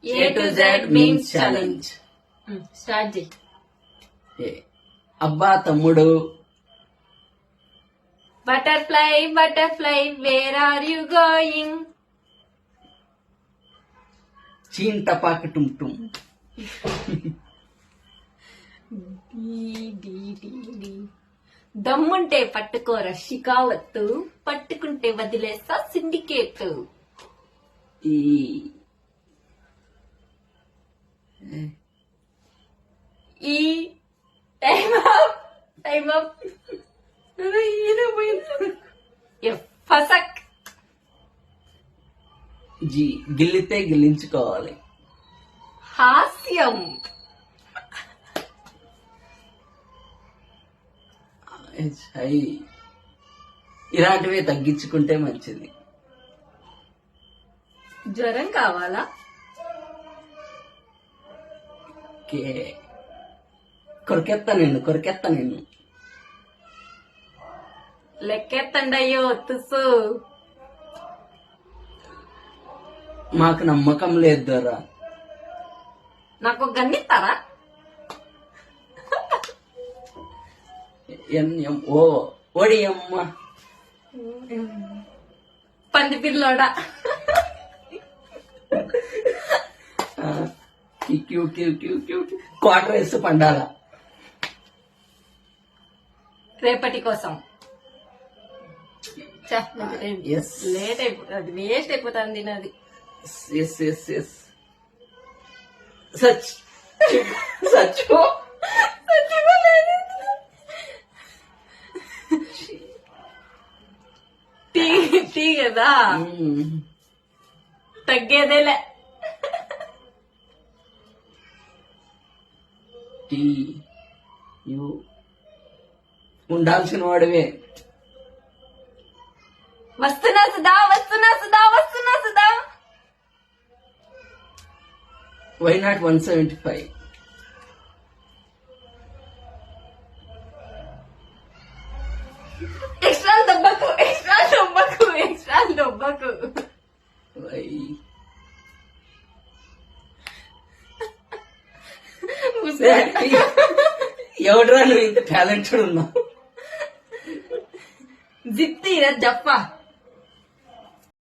A to Z memes challenge. Start చేయి. అబ్బా తమ్ముడు. Butterfly, butterfly, where are you going? చీన్ టపాక టుమ్ టుమ్. దమ్ముంటే పట్టుకోర షికావత్తు, పట్టుకుంటే వదిలేస్తా సిండికేట్. ఈ ఈ టైమ్ అప్, టైమ్ అప్. ఫసక్. జీ గిల్లితే గిల్లించుకోవాలి. హాస్యం. ఇలాంటివి తగ్గించుకుంటే మంచిది. జ్వరం కావాలా? కొరికెత్తా నిన్ను. లెక్కెత్తండయ్యో తుసు. మాకు నమ్మకం లేదు దొరా. నాకు గన్నిస్తారా? ఓడి అమ్మ పంది పిల్లోడా. క్వార్టర్ వేసి పండాల. రేపటి కోసం లేట్ అయిపోతుంది, వేస్ట్ అయిపోతుంది నాది. టీ కదా తగ్గేదేలే. ఉండాల్సిన వాడివే. వస్తున్నా సుధా. Why not 175? ఎక్స్ట్రా దొబ్బకు. ఎవడరా నువ్వు ఇంత టాలెంటెడ్ ఉన్నావు? జిప్తీరా జప్ప.